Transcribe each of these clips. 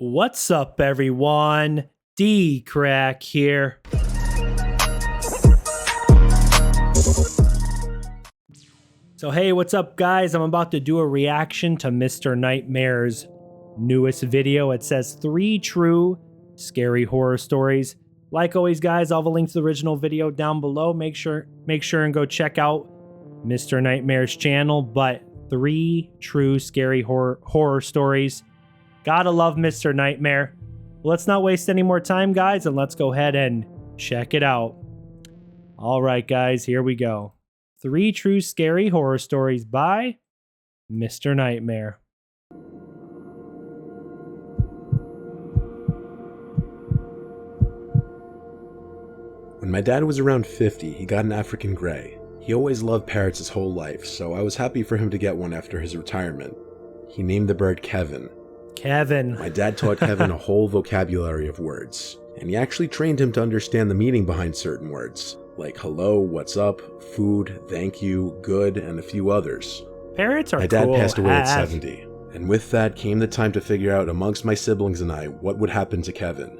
What's up, everyone? DKRACK here. So hey, what's up, guys? I'm about to do a reaction to Mr. Nightmare's newest video. It says 3 true scary horror stories. Like always, guys, I'll have a link to the original video down below. Make sure and go check out Mr. Nightmare's channel. But 3 true scary horror stories. Gotta love Mr. Nightmare. Let's not waste any more time, guys, and let's go ahead and check it out. All right, guys, here we go. 3 true scary horror stories by Mr. Nightmare. When my dad was around 50, he got an African Grey. He always loved parrots his whole life, so I was happy for him to get one after his retirement. He named the bird Kevin. Kevin. My dad taught Kevin a whole vocabulary of words, and he actually trained him to understand the meaning behind certain words, like hello, what's up, food, thank you, good, and a few others. Parrots are cool. My dad passed away at 70, and with that came the time to figure out amongst my siblings and I what would happen to Kevin.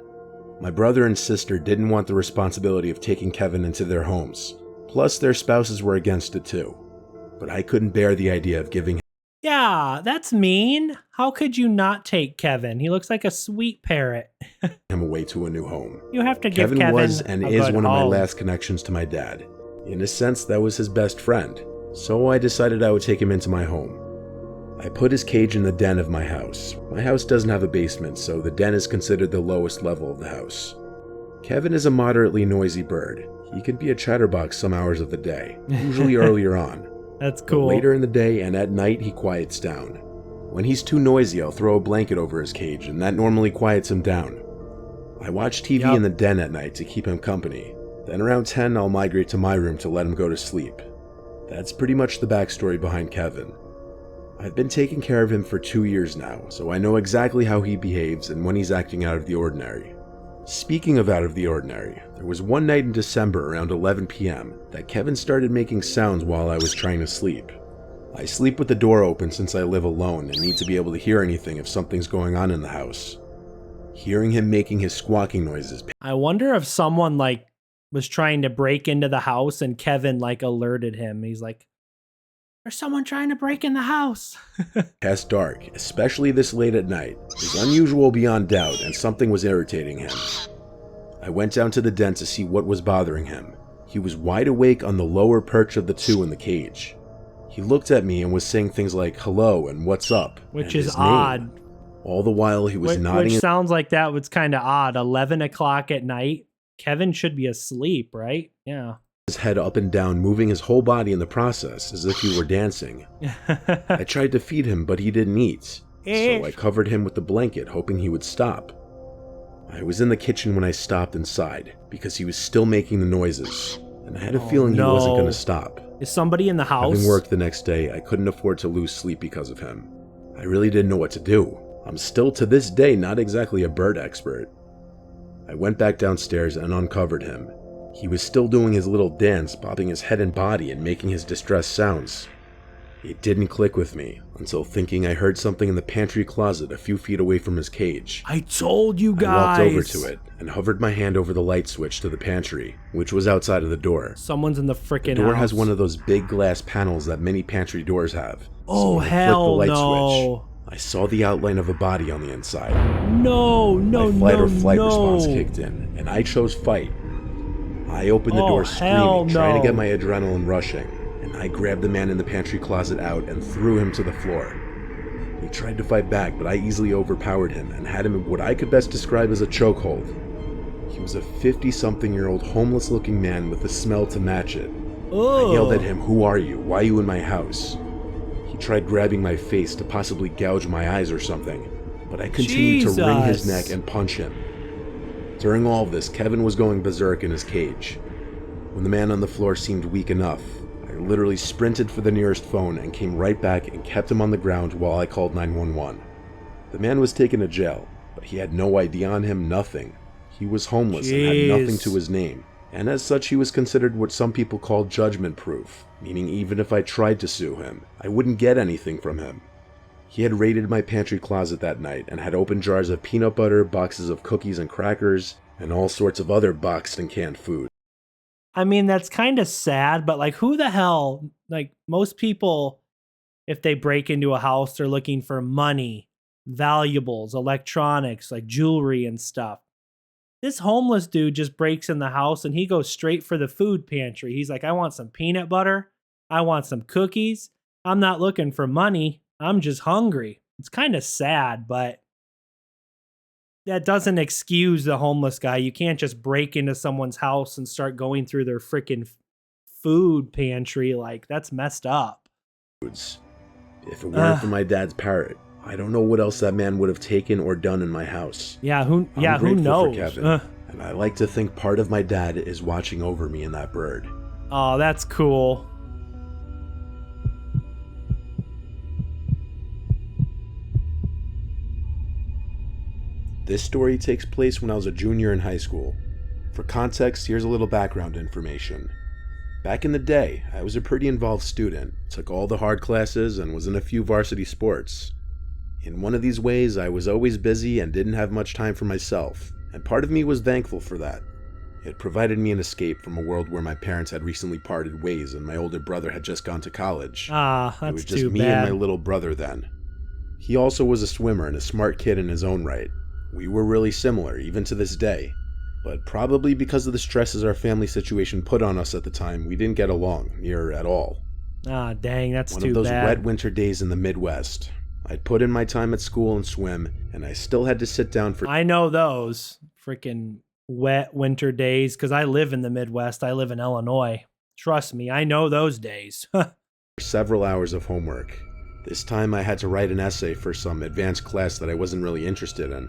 My brother and sister didn't want the responsibility of taking Kevin into their homes, plus their spouses were against it too. But I couldn't bear the idea of giving Yeah, that's mean. How could you not take Kevin? He looks like a sweet parrot. him away to a new home. You have to give Kevin Kevin was and a is good one of my home. last connections to my dad. In a sense, that was his best friend. So I decided I would take him into my home. I put his cage in the den of my house. My house doesn't have a basement, so the den is considered the lowest level of the house. Kevin is a moderately noisy bird. He can be a chatterbox some hours of the day, usually earlier on. That's cool. But later in the day and at night, he quiets down. When he's too noisy, I'll throw a blanket over his cage, and that normally quiets him down. I watch TV in the den at night to keep him company. Then around 10, I'll migrate to my room to let him go to sleep. That's pretty much the backstory behind Kevin. I've been taking care of him for 2 years now, so I know exactly how he behaves and when he's acting out of the ordinary. Speaking of out of the ordinary, there was one night in December around 11 p.m. that Kevin started making sounds while I was trying to sleep. I sleep with the door open since I live alone and need to be able to hear anything if something's going on in the house. Hearing him making his squawking noises. I wonder if someone was trying to break into the house and Kevin alerted him. He's like, there's someone trying to break in the house. Past dark, especially this late at night, is unusual beyond doubt, and something was irritating him. I went down to the den to see what was bothering him. He was wide awake on the lower perch of the 2 in the cage. He looked at me and was saying things like hello and what's up, Which and is his name. odd. All the while he was nodding. Which sounds like that was kind of odd. 11 o'clock at night. Kevin should be asleep, right? Yeah. His head up and down, moving his whole body in the process as if he were dancing. I tried to feed him, but he didn't eat, so I covered him with the blanket, hoping he would stop. I was in the kitchen when I stopped inside, because he was still making the noises, and I had a feeling he wasn't going to stop. Is somebody in the house? Having work the next day, I couldn't afford to lose sleep because of him. I really didn't know what to do. I'm still to this day not exactly a bird expert. I went back downstairs and uncovered him. He was still doing his little dance, bobbing his head and body and making his distressed sounds. It didn't click with me until thinking I heard something in the pantry closet a few feet away from his cage. I told you guys. I walked over to it and hovered my hand over the light switch to the pantry, which was outside of the door. Someone's in the frickin' house. The door has one of those big glass panels that many pantry doors have. Oh, so hell I flicked the light no. switch. I saw the outline of a body on the inside. No. My fight or flight response kicked in, and I chose fight. I opened the door screaming, trying to get my adrenaline rushing, and I grabbed the man in the pantry closet out and threw him to the floor. He tried to fight back, but I easily overpowered him and had him in what I could best describe as a chokehold. He was a 50-something-year-old homeless-looking man with a smell to match it. Ugh. I yelled at him, "Who are you? Why are you in my house?" He tried grabbing my face to possibly gouge my eyes or something, but I continued to wring his neck and punch him. During all this, Kevin was going berserk in his cage. When the man on the floor seemed weak enough, I literally sprinted for the nearest phone and came right back and kept him on the ground while I called 911. The man was taken to jail, but he had no ID on him, nothing. He was homeless and had nothing to his name, and as such he was considered what some people call judgment proof, meaning even if I tried to sue him, I wouldn't get anything from him. He had raided my pantry closet that night and had opened jars of peanut butter, boxes of cookies and crackers, and all sorts of other boxed and canned food. I mean, that's kind of sad, but like, who the hell, like, most people, if they break into a house, they're looking for money, valuables, electronics, like jewelry and stuff. This homeless dude just breaks in the house and he goes straight for the food pantry. He's like, I want some peanut butter. I want some cookies. I'm not looking for money. I'm just hungry. It's kind of sad, but that doesn't excuse the homeless guy. You can't just break into someone's house and start going through their freaking food pantry. Like, that's messed up. If it weren't for my dad's parrot, I don't know what else that man would have taken or done in my house. Yeah, who knows? For Kevin, and I like to think part of my dad is watching over me in that bird. Oh, that's cool. This story takes place when I was a junior in high school. For context, here's a little background information. Back in the day, I was a pretty involved student, took all the hard classes, and was in a few varsity sports. In one of these ways, I was always busy and didn't have much time for myself, and part of me was thankful for that. It provided me an escape from a world where my parents had recently parted ways and my older brother had just gone to college. That's too bad. It was just me and my little brother then. He also was a swimmer and a smart kid in his own right. We were really similar, even to this day. But probably because of the stresses our family situation put on us at the time, we didn't get along, near at all. Dang, that's too bad. One of those wet winter days in the Midwest. I'd put in my time at school and swim, and I still had to sit down for... I know those freaking wet winter days, because I live in the Midwest. I live in Illinois. Trust me, I know those days. several hours of homework. This time I had to write an essay for some advanced class that I wasn't really interested in.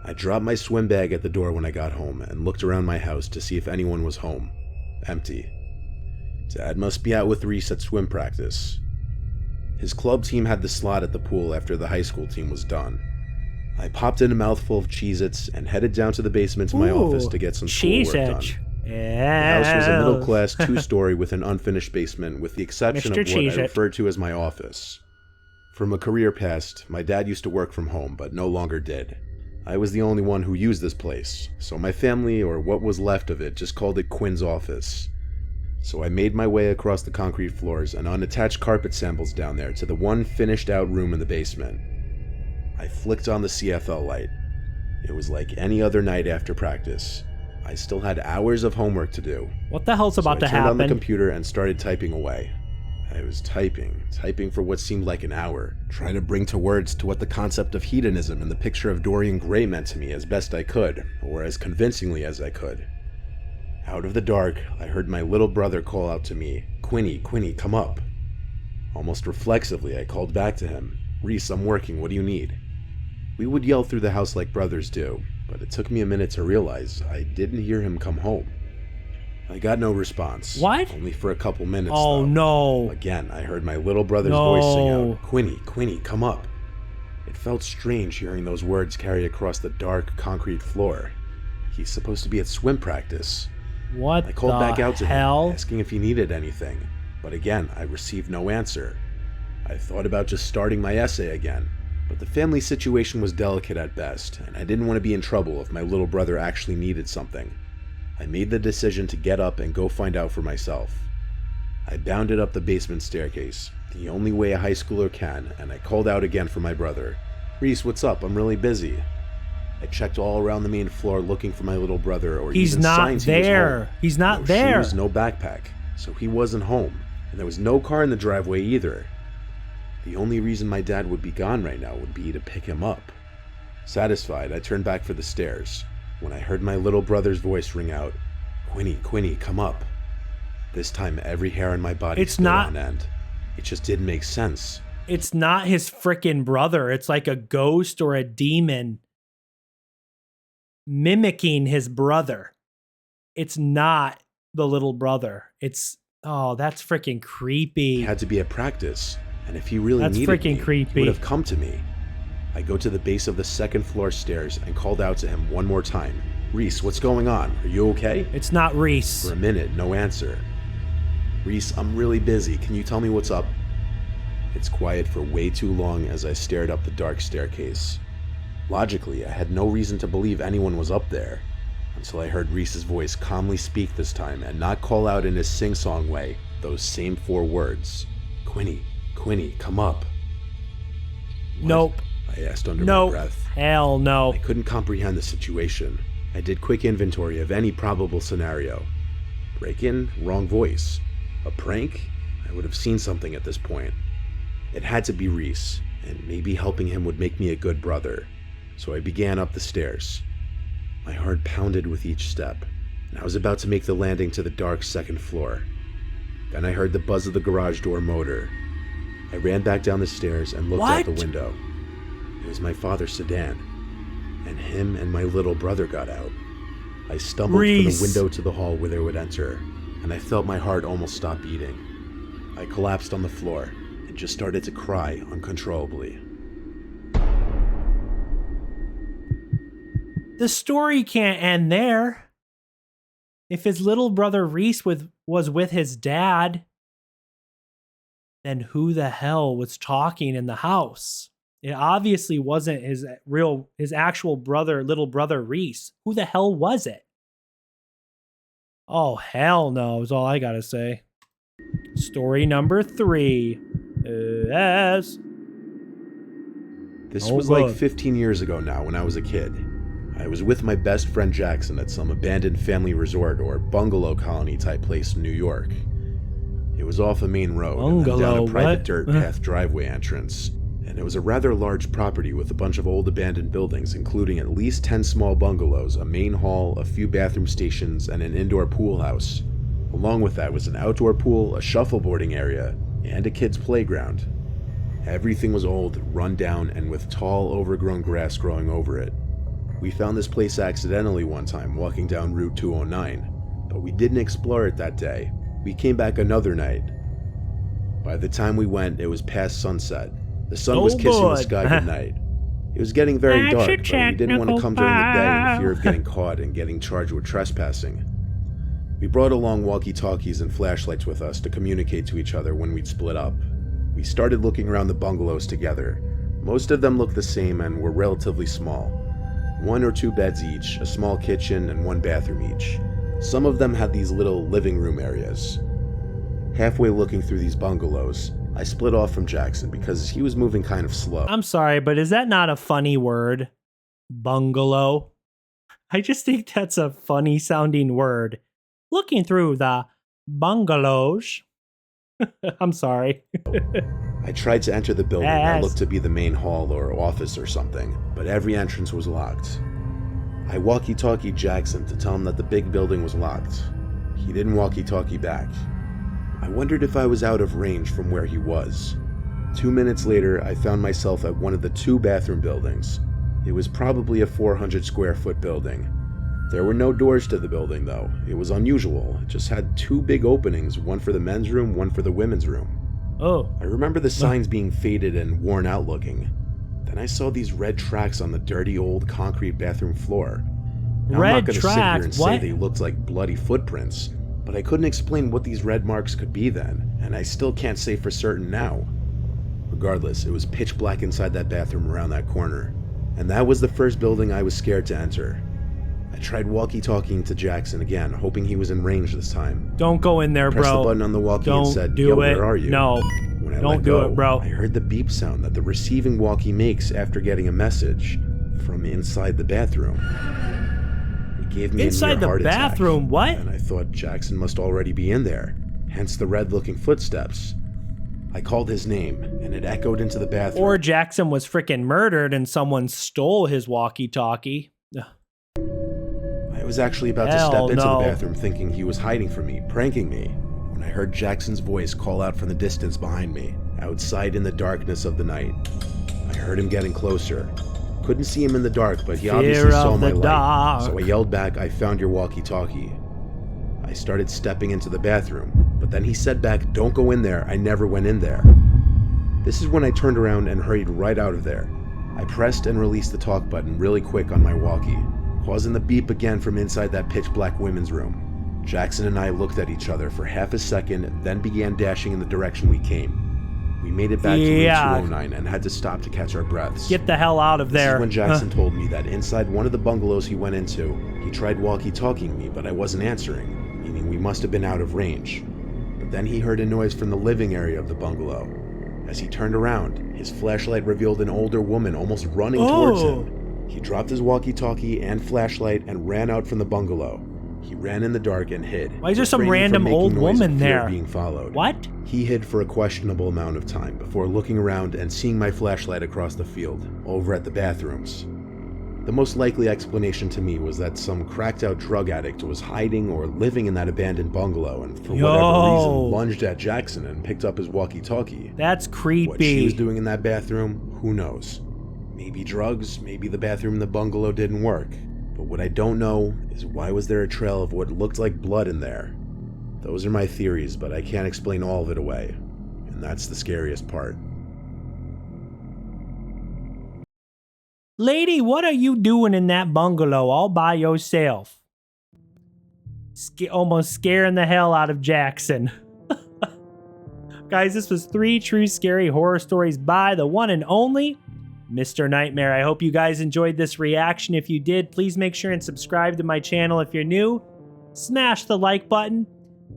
I dropped my swim bag at the door when I got home and looked around my house to see if anyone was home. Empty. Dad must be out with Reese at swim practice. His club team had the slot at the pool after the high school team was done. I popped in a mouthful of Cheez-Its and headed down to the basement to my office to get some schoolwork done. Yeah. The house was a middle-class two-story with an unfinished basement, with the exception of what I referred to as my office. From a career past, my dad used to work from home, but no longer did. I was the only one who used this place, so my family, or what was left of it, just called it Quinn's office. So I made my way across the concrete floors and unattached carpet samples down there to the one finished-out room in the basement. I flicked on the CFL light. It was like any other night after practice. I still had hours of homework to do. What the hell's about to happen? I turned on the computer and started typing away. I was typing for what seemed like an hour, trying to bring to words to what the concept of hedonism and the picture of Dorian Gray meant to me as best I could, or as convincingly as I could. Out of the dark, I heard my little brother call out to me, "Quinny, Quinny, come up." Almost reflexively, I called back to him, "Reese, I'm working, what do you need?" We would yell through the house like brothers do, but it took me a minute to realize I didn't hear him come home. I got no response. What? Only for a couple minutes, Oh, though. no. Again, I heard my little brother's voice sing out, "Quinny, Quinny, come up." It felt strange hearing those words carry across the dark, concrete floor. He's supposed to be at swim practice. What I called back out to hell? him, asking if he needed anything, but again, I received no answer. I thought about just starting my essay again, but the family situation was delicate at best, and I didn't want to be in trouble if my little brother actually needed something. I made the decision to get up and go find out for myself. I bounded up the basement staircase, the only way a high schooler can, and I called out again for my brother. "Reese, what's up? I'm really busy." I checked all around the main floor looking for my little brother, or even signs he was home. He's not no there. Shoes, no backpack, so he wasn't home, and there was no car in the driveway either. The only reason my dad would be gone right now would be to pick him up. Satisfied, I turned back for the stairs, when I heard my little brother's voice ring out, "Quinny, Quinny, come up." This time every hair on my body stood on end. It just didn't make sense. It's not his frickin' brother. It's like a ghost or a demon mimicking his brother. It's not the little brother. It's, oh, that's freaking creepy. He had to be at practice, and if he really needed me, creepy. he would have come to me. I go to the base of the second floor stairs and called out to him one more time. "Reese, what's going on? Are you okay?" It's not Reese. For a minute, no answer. "Reese, I'm really busy. Can you tell me what's up?" It's quiet for way too long as I stared up the dark staircase. Logically, I had no reason to believe anyone was up there, until I heard Reese's voice calmly speak this time and not call out in his sing-song way those same 4 words. Quinny, Quinny, come up. What? Nope. I asked under my breath. Hell no. I couldn't comprehend the situation. I did quick inventory of any probable scenario. Break-in, wrong voice. A prank? I would have seen something at this point. It had to be Reese, and maybe helping him would make me a good brother. So I began up the stairs. My heart pounded with each step, and I was about to make the landing to the dark 2nd floor. Then I heard the buzz of the garage door motor. I ran back down the stairs and looked out the window. It was my father's sedan, and him and my little brother got out. I stumbled from the window to the hall where they would enter, and I felt my heart almost stop beating. I collapsed on the floor and just started to cry uncontrollably. The story can't end there. If his little brother Reese was with his dad, then who the hell was talking in the house? It obviously wasn't his actual brother, little brother Reese. Who the hell was it? Oh, hell no, is all I gotta say. Story number 3. Yes. This was like 15 years ago now when I was a kid. I was with my best friend Jackson at some abandoned family resort or bungalow colony type place in New York. It was off a main road and then down a private dirt path driveway entrance. And it was a rather large property with a bunch of old abandoned buildings, including at least 10 small bungalows, a main hall, a few bathroom stations, and an indoor pool house. Along with that was an outdoor pool, a shuffleboarding area, and a kid's playground. Everything was old, run down, and with tall, overgrown grass growing over it. We found this place accidentally one time walking down Route 209, but we didn't explore it that day. We came back another night. By the time we went, it was past sunset. The sun was kissing the sky goodnight. It was getting very dark, but we didn't want to come during the day in fear of getting caught and getting charged with trespassing. We brought along walkie-talkies and flashlights with us to communicate to each other when we'd split up. We started looking around the bungalows together. Most of them looked the same and were relatively small. 1 or 2 beds each, a small kitchen, and 1 bathroom each. Some of them had these little living room areas. Halfway looking through these bungalows, I split off from Jackson because he was moving kind of slow. I'm sorry, but is that not a funny word? Bungalow? I just think that's a funny sounding word. Looking through the bungalows. I'm sorry. I tried to enter the building that looked to be the main hall or office or something, but every entrance was locked. I walkie-talkied Jackson to tell him that the big building was locked. He didn't walkie-talkie back. I wondered if I was out of range from where he was. 2 minutes later, I found myself at one of the 2 bathroom buildings. It was probably a 400 square foot building. There were no doors to the building though. It was unusual. It just had 2 big openings, one for the men's room, one for the women's room. Oh. I remember the signs being faded and worn out looking. Then I saw these red tracks on the dirty old concrete bathroom floor. Now, I'm not going to sit here and say they looked like bloody footprints, but I couldn't explain what these red marks could be then, and I still can't say for certain now. Regardless, it was pitch black inside that bathroom around that corner, and that was the first building I was scared to enter. I tried walkie-talkieing to Jackson again, hoping he was in range this time. Don't go in there, bro. Pressed the button on the walkie and said, "Yo, where are you?" No. When I Don't let go, do it, bro. I heard the beep sound that the receiving walkie makes after getting a message from inside the bathroom. It gave me inside a near heart the bathroom, attack, what? and I thought Jackson must already be in there, hence the red-looking footsteps. I called his name, and it echoed into the bathroom. Or Jackson was freaking murdered and someone stole his walkie-talkie. I was actually about to step into the bathroom thinking he was hiding from me, pranking me, when I heard Jackson's voice call out from the distance behind me, outside in the darkness of the night. I heard him getting closer. Couldn't see him in the dark, but he obviously saw my light, so I yelled back, "I found your walkie-talkie." I started stepping into the bathroom, but then he said back, "Don't go in there, I never went in there." This is when I turned around and hurried right out of there. I pressed and released the talk button really quick on my walkie, causing the beep again from inside that pitch-black women's room. Jackson and I looked at each other for half a second, then began dashing in the direction we came. We made it back to room 209 and had to stop to catch our breaths. Get the hell out of there. This is when Jackson told me that inside one of the bungalows he went into, he tried walkie-talking me, but I wasn't answering, meaning we must have been out of range. But then he heard a noise from the living area of the bungalow. As he turned around, his flashlight revealed an older woman almost running towards him. He dropped his walkie-talkie and flashlight and ran out from the bungalow. He ran in the dark and hid. Why is there some random old woman there? Being followed. What? He hid for a questionable amount of time before looking around and seeing my flashlight across the field, over at the bathrooms. The most likely explanation to me was that some cracked-out drug addict was hiding or living in that abandoned bungalow and for whatever reason lunged at Jackson and picked up his walkie-talkie. That's creepy. What she was doing in that bathroom, who knows? Maybe drugs, maybe the bathroom in the bungalow didn't work. But what I don't know is why was there a trail of what looked like blood in there? Those are my theories, but I can't explain all of it away. And that's the scariest part. Lady, what are you doing in that bungalow all by yourself? Almost scaring the hell out of Jackson. Guys, this was 3 true scary horror stories by the one and only Mr. Nightmare. I hope you guys enjoyed this reaction. If you did, please make sure and subscribe to my channel if you're new. Smash the like button.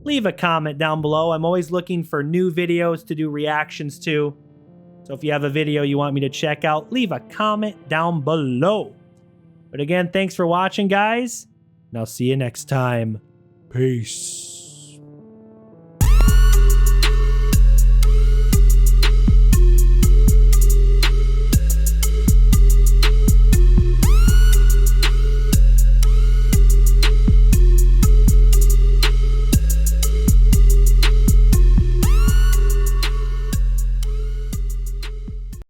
Leave a comment down below. I'm always looking for new videos to do reactions to. So if you have a video you want me to check out, leave a comment down below. But again, thanks for watching, guys. And I'll see you next time. Peace.